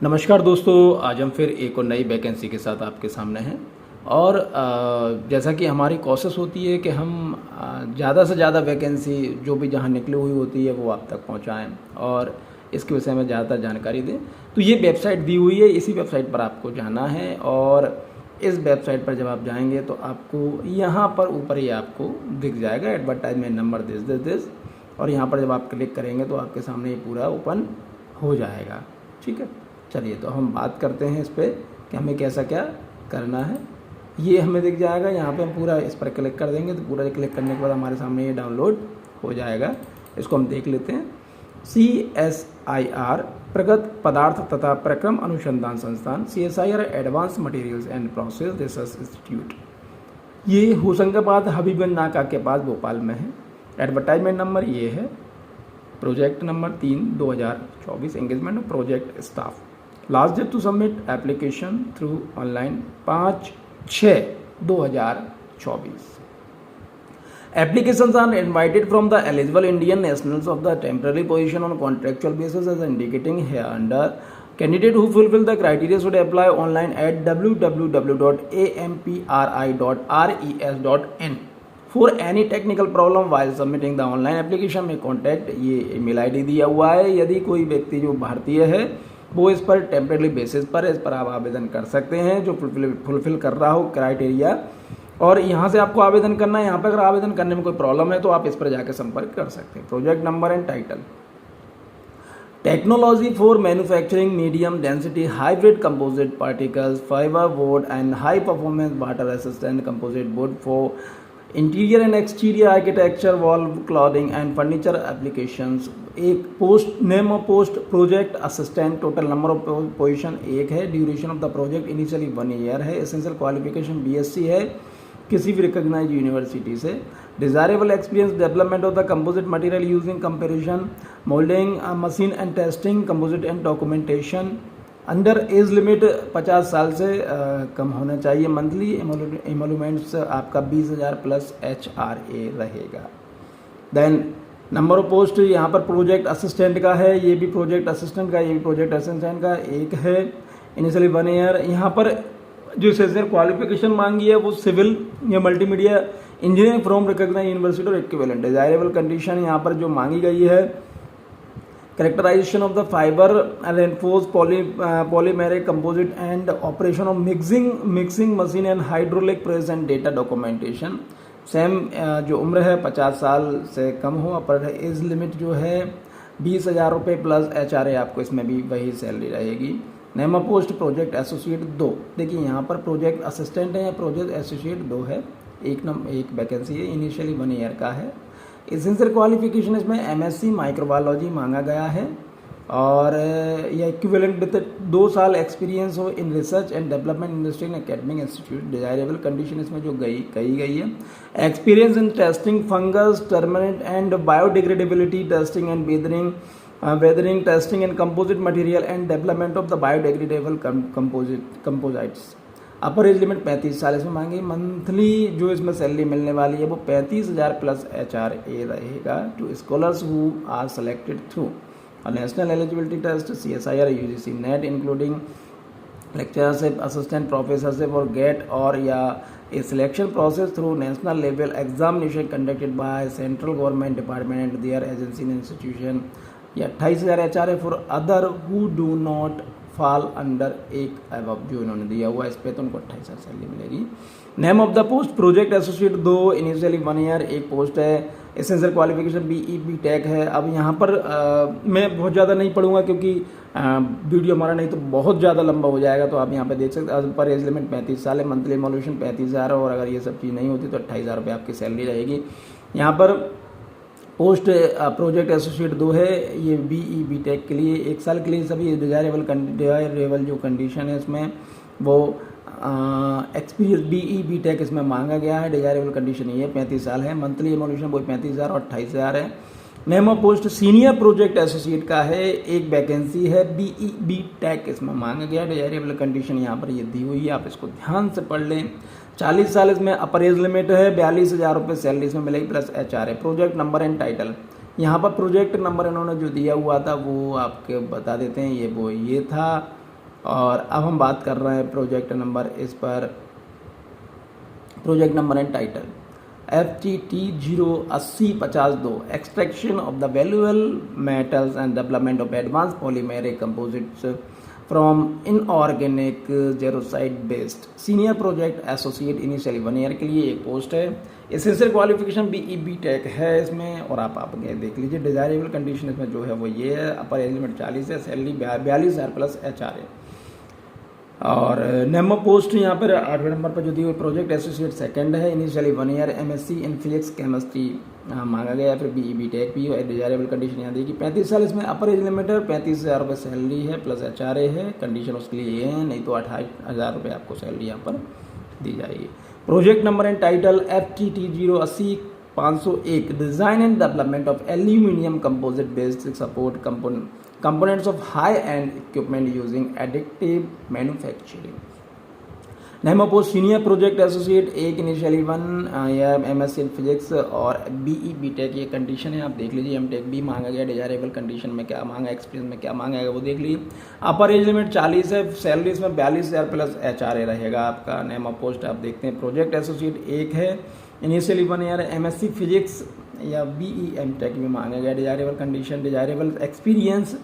नमस्कार दोस्तों, आज हम फिर एक और नई वैकेंसी के साथ आपके सामने हैं। और जैसा कि हमारी कोशिश होती है कि हम ज़्यादा से ज़्यादा वैकेंसी जो भी जहाँ निकली हुई होती है वो आप तक पहुँचाएँ और इसके विषय में ज़्यादातर जानकारी दें। तो ये वेबसाइट दी हुई है, इसी वेबसाइट पर आपको जाना है और इस वेबसाइट पर जब आप जाएंगे तो आपको यहाँ पर ऊपर ही आपको दिख जाएगा एडवर्टाइजमेंट नंबर दिस और यहाँ पर जब आप क्लिक करेंगे तो आपके सामने ये पूरा ओपन हो जाएगा। ठीक है, चलिए तो हम बात करते हैं इस पर कि हमें कैसा क्या करना है। ये हमें दिख जाएगा, यहाँ पे हम पूरा इस पर क्लिक कर देंगे तो पूरा क्लिक करने के बाद हमारे सामने ये डाउनलोड हो जाएगा। इसको हम देख लेते हैं। CSIR प्रगत पदार्थ तथा प्रक्रम अनुसंधान संस्थान, CSIR advance materials and process research institute, ये होशंगाबाद हबीबगंज नाका के पास भोपाल में है। एडवर्टाइजमेंट नंबर ये है, project number 3/2024, engagement of project staff. Last date to submit application through online 5/6/2024। Applications are invited from the eligible Indian nationals of the temporary position on contractual basis as indicating hereunder. Candidate who fulfill the criteria should apply online at www.ampri.res.in. For any technical problem while submitting the online application में contact, ये email ID दिया हुआ है। यदि कोई व्यक्ति जो भारतीय है वो इस पर टेम्परेरी बेसिस पर इस पर आप आवेदन कर सकते हैं, जो फुलफिल कर रहा हो क्राइटेरिया, और यहाँ से आपको आवेदन करना है। यहाँ पर अगर आवेदन करने में कोई प्रॉब्लम है तो आप इस पर जाकर संपर्क कर सकते हैं। Project number and title, technology for manufacturing medium density hybrid composite particles fibre board and high performance water resistant composite board for interior and exterior architecture wall cladding and furniture applications. एक post name of post project assistant, total number of position 1 है। Duration of the project initially 1 year है। Essential qualification BSc है किसी भी recognised university से। Desirable experience development of the composite material using comparison moulding machine and testing composite and documentation. Under age limit 50 साल से कम होना चाहिए। मंथली एमोलूमेंट्स आपका 20,000 प्लस HRA रहेगा। देन नंबर ऑफ पोस्ट यहाँ पर प्रोजेक्ट असिस्टेंट का है, ये भी प्रोजेक्ट असिस्टेंट का, ये भी प्रोजेक्ट असिस्टेंट का एक है। Initially 1 year. यहाँ पर जो एसेंशियल क्वालिफिकेशन मांगी है वो सिविल या multimedia engineering from recognised university और इक्विवेलेंट। डिजायरेबल कंडीशन यहाँ पर जो मांगी गई है, characterisation of the fibre reinforce polymeric composite and operation of mixing machine and hydraulic press and data documentation. Same जो उम्र है 50 साल से कम हो। अपर एज लिमिट जो है 20,000 रुपये प्लस HRA, आपको इसमें भी वही सैलरी रहेगी। Name of post project associate 2। देखिए यहाँ पर प्रोजेक्ट असिस्टेंट है या प्रोजेक्ट एसोसिएट 2 है। एक वैकेंसी है, इनिशियली 1 ईयर का है। एसेंशियल क्वालिफिकेशन इसमें MSc माइक्रोबायोलॉजी मांगा गया है और यह इक्विवेलेंट विद 2 साल एक्सपीरियंस हो in research and development industry and academic institute. Desirable condition इसमें जो कही गई है, experience in testing fungus terminant and biodegradability testing and weathering testing and composite material and development of the biodegradable composites। Upper age limit 35 साल इसमें मांगी। Monthly जो इसमें सैलरी मिलने वाली है वो 35,000 प्लस HRA रहेगा to scholars who are selected through national eligibility test CSIR UGC NET including lectureship assistant professorship और गेट और या a selection process through national level examination conducted by central government department and their agency and institution. या 28,000 HRA for other who do not fall under एक above, जो इन्होंने दिया हुआ इस पर तो उनको 28,000 सैलरी मिलेगी। Name of the post project associate 2, initially 1 year एक पोस्ट है। एसेंशियल क्वालिफिकेशन BE BTech है। अब यहाँ पर मैं बहुत ज़्यादा नहीं पढ़ूंगा क्योंकि वीडियो हमारा नहीं तो बहुत ज़्यादा लंबा हो जाएगा, तो आप यहाँ पे देख सकते हैं। पर एज लिमिट 35 साल है। मंथली एमोल्यूशन 35,000 और अगर ये सब चीज़ नहीं होती तो 28,000 रुपये आपकी सैलरी रहेगी। यहाँ पर पोस्ट प्रोजेक्ट एसोसिएट 2 है, ये BE BTech के लिए 1 साल के लिए। सभी डिजायरेबल जो कंडीशन है इसमें वो एक्सपीरियंस BE BTech इसमें मांगा गया है। डिजायरेबल कंडीशन ये 35 साल है। मंथली एमोल्यूशन वो 35,000 और 28,000 है। Name of post senior project associate का है, एक वैकेंसी है। BE BTech इसमें मांगा गया। डिजायरेबल कंडीशन यहाँ पर ये दी हुई है, आप इसको ध्यान से पढ़ लें। 40 साल इसमें अपर एज लिमिट है। 42,000 रुपये सैलरी इसमें मिलेगी plus HRA। Project number and title, यहाँ पर प्रोजेक्ट नंबर इन्होंने जो दिया हुआ था वो आपके बता देते हैं। ये था और अब हम बात कर रहे हैं प्रोजेक्ट नंबर, इस पर project number and title FTT08052 extraction of the valuable metals and development of advance polymeric composites from inorganic jarosite based senior project associate. Initially 1 year के लिए एक पोस्ट है। एसेंशियल क्वालिफिकेशन BE BTech है इसमें, और आप देख लीजिए। डिजायरेबल कंडीशन इसमें जो है वो ये है, अपर एज लिमिट 40 है, सैलरी 42,000 प्लस HR है। और नेमो पोस्ट यहाँ पर 8वें नंबर पर जो दी हुई प्रोजेक्ट एसोसिएट सेकंड है। Initially 1 year MSc in physics chemistry मांगा गया, फिर BE BTech भी है। डिजायरेबल कंडीशन यहाँ दी कि 35 साल, इसमें अपर एज लिमिट है, 35,000 रुपये सैलरी है प्लस HRA है। कंडीशन उसके लिए ये है, नहीं तो 28,000 रुपये आपको सैलरी यहाँ पर दी जाएगी। Project number and title FTT080-501 design and development of aluminium composite based support components of high-end equipment using additive manufacturing। Name of post senior project associate एक, initially 1 year MSc in physics और BE BTech ये कंडीशन है, आप देख लीजिए। MTech भी मांगा गया। डिजायरेबल कंडीशन में क्या मांगा, एक्सपीरियंस में क्या मांगा है वो देख लीजिए। अपर एज लिमिट 40 है, सैलरी इसमें 42,000 प्लस HRA रहेगा आपका। नेमो पोस्ट आप देखते हैं प्रोजेक्ट एसोसिएट एक है। इनिशियली 1 ईयर MSc फिजिक्स या BE MTech में मांगा गया। डिजायरेबल कंडीशन, डिजायरेबल एक्सपीरियंस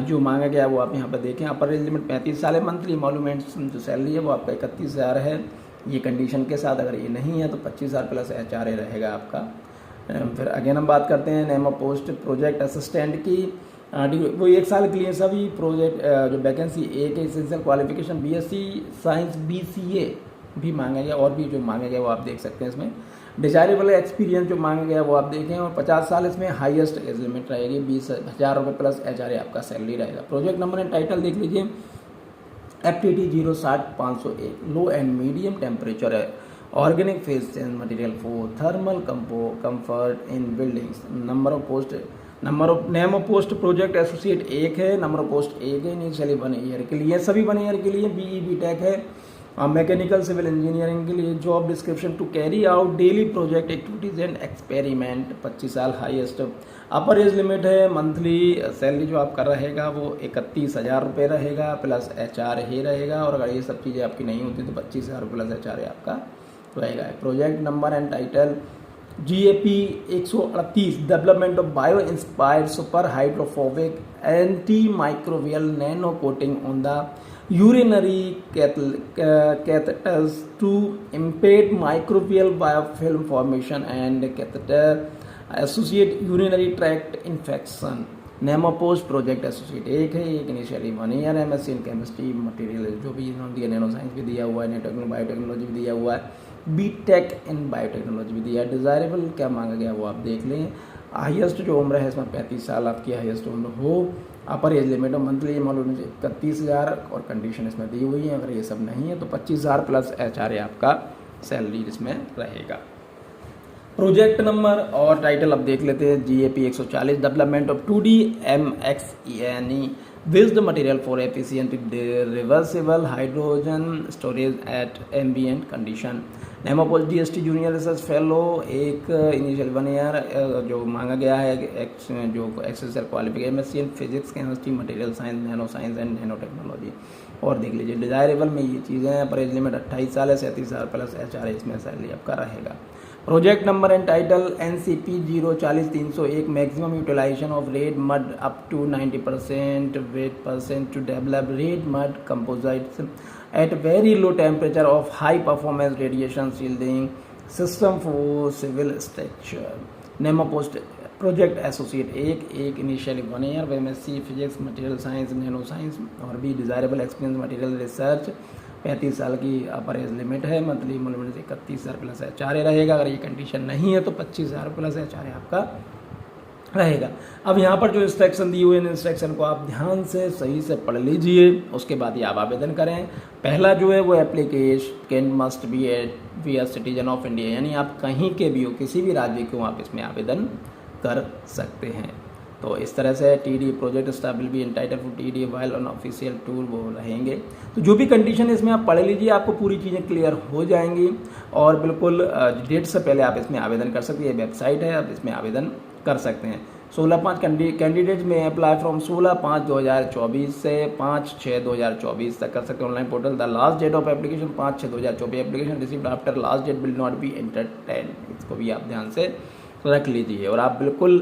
जो मांगा गया वो आप यहाँ पर देखें। अपर एज लिमिट 35 साल है। मंथली एमोलूमेंट्स जो सैलरी है वो आपका 31,000 है ये कंडीशन के साथ। अगर ये नहीं है तो 25,000 प्लस HRA रहेगा आपका। फिर अगेन हम बात करते हैं नेमो पोस्ट प्रोजेक्ट असिस्टेंट की। वो 1 साल के लिए सभी प्रोजेक्ट जो वैकेंसी एक है। Essential qualification BSc science BCA भी मांगा गया, और भी जो मांगा गया वो आप देख सकते हैं इसमें। डिजायरेबल एक्सपीरियंस जो मांगा गया वो आप देखें, और 50 साल इसमें हाईएस्ट एज लिमिट रहेगी। 20,000 रुपये प्लस HRA आपका सैलरी रहेगा। प्रोजेक्ट नंबर एंड टाइटल देख लीजिए। FTT060-501 low and medium temperature है organic phase change material for thermal comfort in buildings. Number of post name of post project associate एक है। Number of post एक है। Initially 1 year के लिए, सभी 1 ईयर के लिए। BE BTech है। मैकेनिकल सिविल इंजीनियरिंग के लिए job description to carry out daily project activities and experiment. 25 साल हाईएस्ट। अपर एज लिमिट है। मंथली सैलरी जो आपका रहेगा वो 31,000 रुपये रहेगा प्लस HRA ही रहेगा। और अगर ये सब चीज़ें आपकी नहीं होती तो 25,000 प्लस HRA आपका रहेगा। Project number and title GAP 138 development of bio inspired super hydrophobic anti microbial nano coating on the urinary catheters to impede microbial biofilm formation and catheter associate urinary tract infection। Nemo post project associate एक है। एक initially 1 year MSc in chemistry material जो भी इन्होंने दिया, nano science भी दिया हुआ है, बायोटेक्नोलॉजी भी दिया हुआ है, BTech इन बायोटेक्नोलॉजी भी दिया है। डिजायरेबल क्या मांगा गया वो आप देख लें। हाईएस्ट जो उम्र है इसमें 35 साल आपकी हाईएस्ट उम्र हो। अपर एज लिमिट मंथली अमाउंट 31,000 और कंडीशन इसमें दी हुई है। अगर ये सब नहीं है तो 25,000 प्लस HRA आपका सैलरी इसमें रहेगा। प्रोजेक्ट नंबर और टाइटल अब देख लेते हैं। GAP 140 development of 2D MXNE based material for efficient reversible hydrogen storage at ambient condition. Name of post DST junior research fellow एक, इनिशियल 1 ईयर जो मांगा गया है। जो essential qualification MSc in physics chemistry material science nano science and nano technology. और देख लीजिए desirable में ये चीज़ें हैं। पर एज लिमिट 28 साल है। 37,000 प्लस HRA इसमें सैलरी आपका रहेगा। Project number and title NCP 040-301 maximum utilization of red mud up to 90% weight % to develop red mud composites at very low temperature of high performance radiation shielding system for civil structure। Name of post project associate एक initially 1 year MSc physics material science nano science और भी desirable experience material research. 35 साल की upper age limit है। Monthly emolument 31,000 plus HRA रहेगा। अगर ये condition नहीं है तो 25,000 प्लस HRA आपका रहेगा। अब यहाँ पर जो इंस्ट्रक्शन दी हुई है इंस्ट्रक्शन को आप ध्यान से सही से पढ़ लीजिए, उसके बाद ही आप आवेदन करें। पहला जो है वो application must be a citizen of India, यानी आप कहीं के भी हो, किसी भी राज्य के हो, आप इसमें आवेदन कर सकते हैं। तो इस तरह से TD project staff will be entitled for TD while on official tour वो रहेंगे। तो जो भी कंडीशन है इसमें आप पढ़ लीजिए, आपको पूरी चीज़ें क्लियर हो जाएंगी और बिल्कुल डेट से पहले आप इसमें आवेदन कर सकते हैं। ये वेबसाइट है, आप इसमें आवेदन कर सकते हैं। 16/5 कैंडिडेट्स में अप्लाई फ्रॉम 16/5/2024 से 5/6/2024 तक कर सकते हैं online portal. The last date of application 5/6/2024। Application received after last date will not be entertain. इसको भी आप ध्यान से रख लीजिए और आप बिल्कुल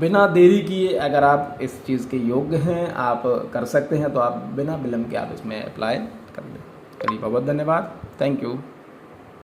बिना देरी किए अगर आप इस चीज़ के योग्य हैं, आप कर सकते हैं, तो आप बिना विलम्ब के आप इसमें अप्लाई कर लें। चलिए बहुत बहुत धन्यवाद, थैंक यू।